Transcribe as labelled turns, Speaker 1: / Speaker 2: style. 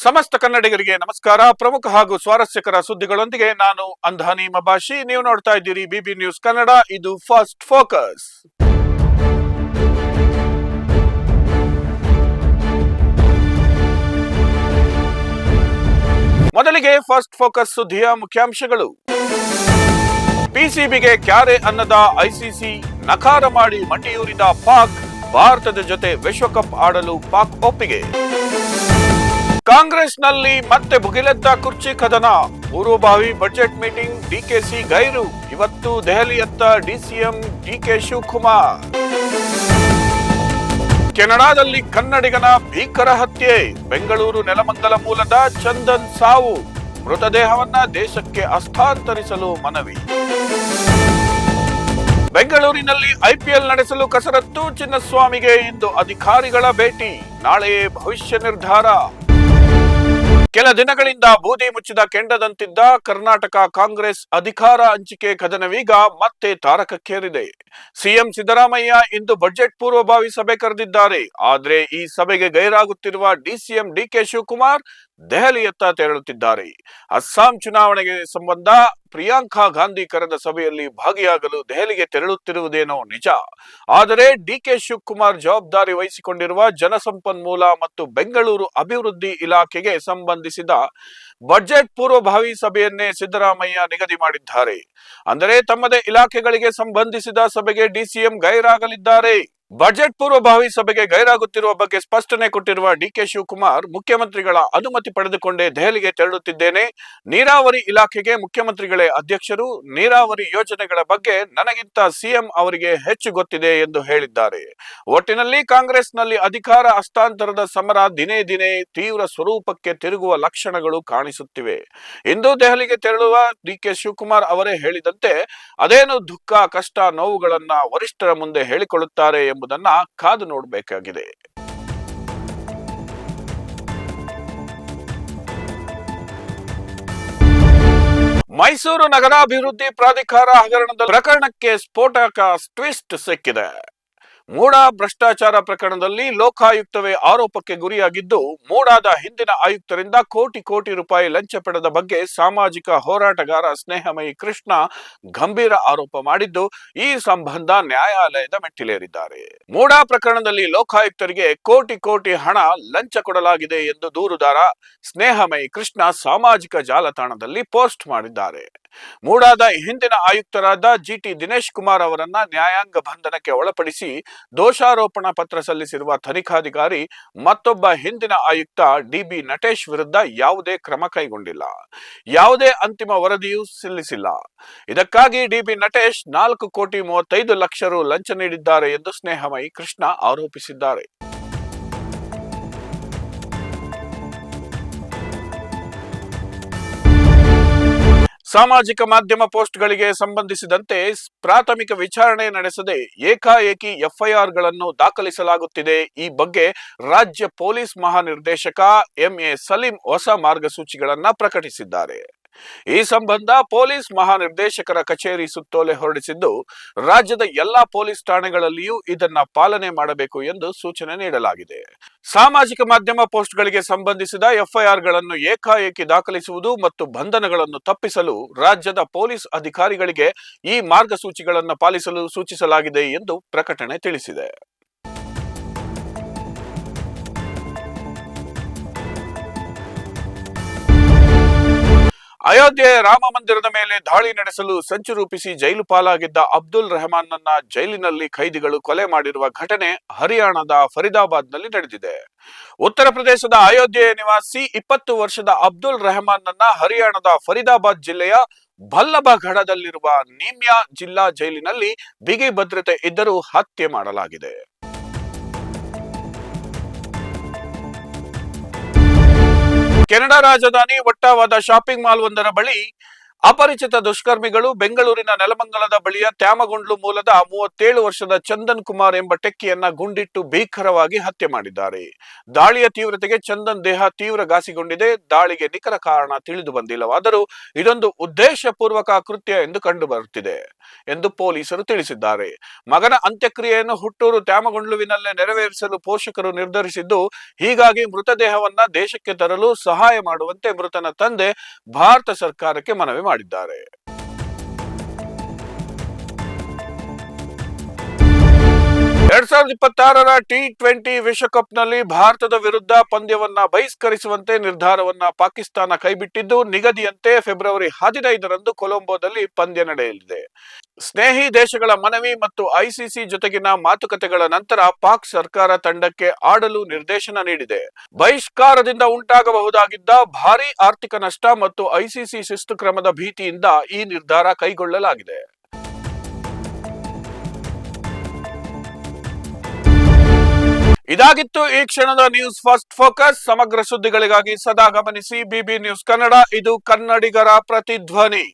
Speaker 1: ಸಮಸ್ತ ಕನ್ನಡಿಗರಿಗೆ ನಮಸ್ಕಾರ. ಪ್ರಮುಖ ಹಾಗೂ ಸ್ವಾರಸ್ಯಕರ ಸುದ್ದಿಗಳೊಂದಿಗೆ ನಾನು ಅಂಧಾನಿ ಮಬಾಷಿ. ನೀವು ನೋಡ್ತಾ ಇದ್ದೀರಿ ಬಿಬಿ ನ್ಯೂಸ್ ಕನ್ನಡ. ಇದು ಫಸ್ಟ್ ಫೋಕಸ್. ಮೊದಲಿಗೆ ಫಸ್ಟ್ ಫೋಕಸ್ ಸುದ್ದಿಯ ಮುಖ್ಯಾಂಶಗಳು. ಪಿಸಿಬಿಗೆ ಕ್ಯಾರೆ ಅನ್ನದ ಐಸಿಸಿ, ನಕಾರ ಮಾಡಿ ಮಂಡಿಯೂರಿದ ಪಾಕ್. ಭಾರತದ ಜೊತೆ ವಿಶ್ವಕಪ್ ಆಡಲು ಪಾಕ್ ಒಪ್ಪಿಗೆ. ಕಾಂಗ್ರೆಸ್ನಲ್ಲಿ ಮತ್ತೆ ಭುಗಿಲೆದ್ದ ಕುರ್ಚಿ ಕದನ. ಪೂರ್ವಭಾವಿ ಬಜೆಟ್ ಮೀಟಿಂಗ್, ಡಿಕೆಸಿ ಗೈರು. ಇವತ್ತು ದೆಹಲಿಯತ್ತ ಡಿಸಿಎಂ ಡಿಕೆ ಶಿವಕುಮಾರ್. ಕೆನಡಾದಲ್ಲಿ ಕನ್ನಡಿಗನ ಭೀಕರ ಹತ್ಯೆ. ಬೆಂಗಳೂರು ನೆಲಮಂಗಲ ಮೂಲದ ಚಂದನ್ ಸಾವು. ಮೃತದೇಹವನ್ನ ದೇಶಕ್ಕೆ ಹಸ್ತಾಂತರಿಸಲು ಮನವಿ. ಬೆಂಗಳೂರಿನಲ್ಲಿ ಐಪಿಎಲ್ ನಡೆಸಲು ಕಸರತ್ತು. ಚಿನ್ನಸ್ವಾಮಿಗೆ ಇಂದು ಅಧಿಕಾರಿಗಳ ಭೇಟಿ. ನಾಳೆಯೇ ಭವಿಷ್ಯ ನಿರ್ಧಾರ. ಕೆಲ ದಿನಗಳಿಂದ ಬೂದಿ ಮುಚ್ಚಿದ ಕೆಂಡದಂತಿದ್ದ ಕರ್ನಾಟಕ ಕಾಂಗ್ರೆಸ್ ಅಧಿಕಾರ ಹಂಚಿಕೆ ಕದನವೀಗ ಮತ್ತೆ ತಾರಕಕ್ಕೇರಿದೆ. ಸಿಎಂ ಸಿದ್ದರಾಮಯ್ಯ ಇಂದು ಬಜೆಟ್ ಪೂರ್ವಭಾವಿ ಸಭೆ ಕರೆದಿದ್ದಾರೆ. ಆದ್ರೆ ಈ ಸಭೆಗೆ ಗೈರಾಗುತ್ತಿರುವ ಡಿಸಿಎಂ ಡಿಕೆ ಶಿವಕುಮಾರ್ ದೆಹಲಿಯತ್ತ ತೆರಳುತ್ತಿದ್ದಾರೆ. ಅಸ್ಸಾಂ ಚುನಾವಣೆಗೆ ಸಂಬಂಧ ಪ್ರಿಯಾಂಕಾ ಗಾಂಧಿ ಕರೆದ ಸಭೆಯಲ್ಲಿ ಭಾಗಿಯಾಗಲು ದೆಹಲಿಗೆ ತೆರಳುತ್ತಿರುವುದೇನೋ ನಿಜ. ಆದರೆ ಡಿಕೆ ಶಿವಕುಮಾರ್ ಜವಾಬ್ದಾರಿ ವಹಿಸಿಕೊಂಡಿರುವ ಜಲಸಂಪನ್ಮೂಲ ಮತ್ತು ಬೆಂಗಳೂರು ಅಭಿವೃದ್ಧಿ ಇಲಾಖೆಗೆ ಸಂಬಂಧಿಸಿದ ಬಜೆಟ್ ಪೂರ್ವಭಾವಿ ಸಭೆಯನ್ನೇ ಸಿದ್ದರಾಮಯ್ಯ ನಿಗದಿ ಮಾಡಿದ್ದಾರೆ. ಅಂದರೆ ತಮ್ಮದೇ ಇಲಾಖೆಗಳಿಗೆ ಸಂಬಂಧಿಸಿದ ಸಭೆಗೆ ಡಿಸಿಎಂ ಗೈರಾಗಲಿದ್ದಾರೆ. ಬಜೆಟ್ ಪೂರ್ವಭಾವಿ ಸಭೆಗೆ ಗೈರಾಗುತ್ತಿರುವ ಬಗ್ಗೆ ಸ್ಪಷ್ಟನೆ ಕೊಟ್ಟಿರುವ ಡಿಕೆ ಶಿವಕುಮಾರ್, ಮುಖ್ಯಮಂತ್ರಿಗಳ ಅನುಮತಿ ಪಡೆದುಕೊಂಡೇ ದೆಹಲಿಗೆ ತೆರಳುತ್ತಿದ್ದೇನೆ. ನೀರಾವರಿ ಇಲಾಖೆಗೆ ಮುಖ್ಯಮಂತ್ರಿಗಳೇ ಅಧ್ಯಕ್ಷರು. ನೀರಾವರಿ ಯೋಜನೆಗಳ ಬಗ್ಗೆ ನನಗಿಂತ ಸಿಎಂ ಅವರಿಗೆ ಹೆಚ್ಚು ಗೊತ್ತಿದೆ ಎಂದು ಹೇಳಿದ್ದಾರೆ. ಒಟ್ಟಿನಲ್ಲಿ ಕಾಂಗ್ರೆಸ್ನಲ್ಲಿ ಅಧಿಕಾರ ಹಸ್ತಾಂತರದ ಸಮರ ದಿನೇ ದಿನೇ ತೀವ್ರ ಸ್ವರೂಪಕ್ಕೆ ತಿರುಗುವ ಲಕ್ಷಣಗಳು ಕಾಣಿಸುತ್ತಿವೆ. ಇಂದು ದೆಹಲಿಗೆ ತೆರಳುವ ಡಿಕೆ ಶಿವಕುಮಾರ್ ಅವರೇ ಹೇಳಿದಂತೆ ಅದೇನು ದುಃಖ, ಕಷ್ಟ, ನೋವುಗಳನ್ನ ವರಿಷ್ಠರ ಮುಂದೆ ಹೇಳಿಕೊಳ್ಳುತ್ತಾರೆ ಎಂಬುದನ್ನ ಕಾದು ನೋಡಬೇಕಾಗಿದೆ. ಮೈಸೂರು ನಗರಾಭಿವೃದ್ಧಿ ಪ್ರಾಧಿಕಾರ ಹಗರಣದ ಪ್ರಕರಣಕ್ಕೆ ಸ್ಫೋಟಕ ಟ್ವಿಸ್ಟ್ ಸಿಕ್ಕಿದೆ. ಮೂಡಾ ಭ್ರಷ್ಟಾಚಾರ ಪ್ರಕರಣದಲ್ಲಿ ಲೋಕಾಯುಕ್ತವೇ ಆರೋಪಕ್ಕೆ ಗುರಿಯಾಗಿದ್ದು, ಮೂಡಾದ ಹಿಂದಿನ ಆಯುಕ್ತರಿಂದ ಕೋಟಿ ಕೋಟಿ ರೂಪಾಯಿ ಲಂಚ ಪಡೆದ ಬಗ್ಗೆ ಸಾಮಾಜಿಕ ಹೋರಾಟಗಾರ ಸ್ನೇಹಮಯಿ ಕೃಷ್ಣ ಗಂಭೀರ ಆರೋಪ ಮಾಡಿದ್ದು, ಈ ಸಂಬಂಧ ನ್ಯಾಯಾಲಯದ ಮೆಟ್ಟಿಲೇರಿದ್ದಾರೆ. ಮೂಡಾ ಪ್ರಕರಣದಲ್ಲಿ ಲೋಕಾಯುಕ್ತರಿಗೆ ಕೋಟಿ ಕೋಟಿ ಹಣ ಲಂಚ ಕೊಡಲಾಗಿದೆ ಎಂದು ದೂರುದಾರ ಸ್ನೇಹಮಯಿ ಕೃಷ್ಣ ಸಾಮಾಜಿಕ ಜಾಲತಾಣದಲ್ಲಿ ಪೋಸ್ಟ್ ಮಾಡಿದ್ದಾರೆ. ಮೂಡಾದ ಹಿಂದಿನ ಆಯುಕ್ತರಾದ ಜಿಟಿ ದಿನೇಶ್ ಕುಮಾರ್ ಅವರನ್ನ ನ್ಯಾಯಾಂಗ ಬಂಧನಕ್ಕೆ ಒಳಪಡಿಸಿ ದೋಷಾರೋಪಣಾ ಪತ್ರ ಸಲ್ಲಿಸಿರುವ ತನಿಖಾಧಿಕಾರಿ ಮತ್ತೊಬ್ಬ ಹಿಂದಿನ ಆಯುಕ್ತ ಡಿಬಿ ನಟೇಶ್ ವಿರುದ್ಧ ಯಾವುದೇ ಕ್ರಮ ಕೈಗೊಂಡಿಲ್ಲ. ಯಾವುದೇ ಅಂತಿಮ ವರದಿಯೂ ಸಲ್ಲಿಸಿಲ್ಲ. ಇದಕ್ಕಾಗಿ ಡಿಬಿ ನಟೇಶ್ 4,35,00,000 ರು ಲಂಚ ನೀಡಿದ್ದಾರೆ ಎಂದು ಸ್ನೇಹಮಯಿ ಕೃಷ್ಣ ಆರೋಪಿಸಿದ್ದಾರೆ. ಸಾಮಾಜಿಕ ಮಾಧ್ಯಮ ಪೋಸ್ಟ್ಗಳಿಗೆ ಸಂಬಂಧಿಸಿದಂತೆ ಪ್ರಾಥಮಿಕ ವಿಚಾರಣೆ ನಡೆಸದೆ ಏಕಾಏಕಿ ಎಫ್ಐಆರ್ಗಳನ್ನು ದಾಖಲಿಸಲಾಗುತ್ತಿದೆ. ಈ ಬಗ್ಗೆ ರಾಜ್ಯ ಪೊಲೀಸ್ ಮಹಾನಿರ್ದೇಶಕ ಎಂಎ ಸಲೀಂ ಹೊಸ ಮಾರ್ಗಸೂಚಿಗಳನ್ನು ಪ್ರಕಟಿಸಿದ್ದಾರೆ. ಈ ಸಂಬಂಧ ಪೊಲೀಸ್ ಮಹಾನಿರ್ದೇಶಕರ ಕಚೇರಿ ಸುತ್ತೋಲೆ ಹೊರಡಿಸಿದ್ದು, ರಾಜ್ಯದ ಎಲ್ಲಾ ಪೊಲೀಸ್ ಠಾಣೆಗಳಲ್ಲಿಯೂ ಇದನ್ನ ಪಾಲನೆ ಮಾಡಬೇಕು ಎಂದು ಸೂಚನೆ ನೀಡಲಾಗಿದೆ. ಸಾಮಾಜಿಕ ಮಾಧ್ಯಮ ಪೋಸ್ಟ್ಗಳಿಗೆ ಸಂಬಂಧಿಸಿದ ಎಫ್ಐಆರ್ಗಳನ್ನು ಏಕಾಏಕಿ ದಾಖಲಿಸುವುದು ಮತ್ತು ಬಂಧನಗಳನ್ನು ತಪ್ಪಿಸಲು ರಾಜ್ಯದ ಪೊಲೀಸ್ ಅಧಿಕಾರಿಗಳಿಗೆ ಈ ಮಾರ್ಗಸೂಚಿಗಳನ್ನು ಪಾಲಿಸಲು ಸೂಚಿಸಲಾಗಿದೆ ಎಂದು ಪ್ರಕಟಣೆ ತಿಳಿಸಿದೆ. ಅಯೋಧ್ಯೆಯ ರಾಮ ಮಂದಿರದ ಮೇಲೆ ದಾಳಿ ನಡೆಸಲು ಸಂಚು ರೂಪಿಸಿ ಜೈಲು ಪಾಲಾಗಿದ್ದ ಅಬ್ದುಲ್ ರೆಹಮಾನ್ನನ್ನ ಜೈಲಿನಲ್ಲಿ ಖೈದಿಗಳು ಕೊಲೆ ಮಾಡಿರುವ ಘಟನೆ ಹರಿಯಾಣದ ಫರೀದಾಬಾದ್ನಲ್ಲಿ ನಡೆದಿದೆ. ಉತ್ತರ ಪ್ರದೇಶದ ಅಯೋಧ್ಯೆಯ ನಿವಾಸಿ 20 ವರ್ಷದ ಅಬ್ದುಲ್ ರೆಹಮಾನ್ನನ್ನ ಹರಿಯಾಣದ ಫರೀದಾಬಾದ್ ಜಿಲ್ಲೆಯ ಭಲ್ಲಭಗಢದಲ್ಲಿರುವ ನೀಮ್ಯಾ ಜಿಲ್ಲಾ ಜೈಲಿನಲ್ಲಿ ಬಿಗಿ ಭದ್ರತೆ ಇದ್ದರೂ ಹತ್ಯೆ ಮಾಡಲಾಗಿದೆ. ಕೆನಡಾ ರಾಜಧಾನಿ ಒಟ್ಟಾವಾದ ಶಾಪಿಂಗ್ ಮಾಲ್ ಒಂದರ ಬಳಿ ಅಪರಿಚಿತ ದುಷ್ಕರ್ಮಿಗಳು ಬೆಂಗಳೂರಿನ ನೆಲಮಂಗಲದ ಬಳಿಯ ತ್ಯಾಮಗೊಂಡ್ಲು ಮೂಲದ 37 ವರ್ಷದ ಚಂದನ್ ಕುಮಾರ್ ಎಂಬ ಟೆಕ್ಕಿಯನ್ನ ಗುಂಡಿಟ್ಟು ಭೀಕರವಾಗಿ ಹತ್ಯೆ ಮಾಡಿದ್ದಾರೆ. ದಾಳಿಯ ತೀವ್ರತೆಗೆ ಚಂದನ್ ದೇಹ ತೀವ್ರ ಘಾಸಿಗೊಂಡಿದೆ. ದಾಳಿಗೆ ನಿಖರ ಕಾರಣ ತಿಳಿದು ಬಂದಿಲ್ಲವಾದರೂ ಇದೊಂದು ಉದ್ದೇಶಪೂರ್ವಕ ಕೃತ್ಯ ಎಂದು ಕಂಡು ಬರುತ್ತಿದೆ ಎಂದು ಪೊಲೀಸರು ತಿಳಿಸಿದ್ದಾರೆ. ಮಗನ ಅಂತ್ಯಕ್ರಿಯೆಯನ್ನು ಹುಟ್ಟೂರು ತ್ಯಾಮಗೊಂಡ್ಲುವಿನಲ್ಲೇ ನೆರವೇರಿಸಲು ಪೋಷಕರು ನಿರ್ಧರಿಸಿದ್ದು, ಹೀಗಾಗಿ ಮೃತದೇಹವನ್ನ ದೇಶಕ್ಕೆ ತರಲು ಸಹಾಯ ಮಾಡುವಂತೆ ಮೃತನ ತಂದೆ ಭಾರತ ಸರ್ಕಾರಕ್ಕೆ ಮನವಿ ಮಾಡಿದ್ದಾರೆ. 2026ರ T20 ವಿಶ್ವಕಪ್ನಲ್ಲಿ ಭಾರತದ ವಿರುದ್ಧ ಪಂದ್ಯವನ್ನ ಬಹಿಷ್ಕರಿಸುವಂತೆ ನಿರ್ಧಾರವನ್ನ ಪಾಕಿಸ್ತಾನ ಕೈಬಿಟ್ಟಿದ್ದು, ನಿಗದಿಯಂತೆ ಫೆಬ್ರವರಿ 15ರಂದು ಕೊಲಂಬೋದಲ್ಲಿ ಪಂದ್ಯ ನಡೆಯಲಿದೆ. ಸ್ನೇಹಿ ದೇಶಗಳ ಮನವಿ ಮತ್ತು ಐಸಿಸಿ ಜೊತೆಗಿನ ಮಾತುಕತೆಗಳ ನಂತರ ಪಾಕ್ ಸರ್ಕಾರ ತಂಡಕ್ಕೆ ಆಡಲು ನಿರ್ದೇಶನ ನೀಡಿದೆ. ಬಹಿಷ್ಕಾರದಿಂದ ಉಂಟಾಗಬಹುದಾಗಿದ್ದ ಭಾರೀ ಆರ್ಥಿಕ ನಷ್ಟ ಮತ್ತು ಐಸಿಸಿ ಶಿಸ್ತು ಕ್ರಮದ ಭೀತಿಯಿಂದ ಈ ನಿರ್ಧಾರ ಕೈಗೊಳ್ಳಲಾಗಿದೆ. ಇದಾಗಿತ್ತು ಈ ಕ್ಷಣದ ನ್ಯೂಸ್ ಫಸ್ಟ್ ಫೋಕಸ್. ಸಮಗ್ರ ಸುದ್ದಿಗಳಿಗಾಗಿ ಸದಾ ಗಮನಿಸಿ ಬಿಬಿ ನ್ಯೂಸ್ ಕನ್ನಡ. ಇದು ಕನ್ನಡಿಗರ ಪ್ರತಿಧ್ವನಿ.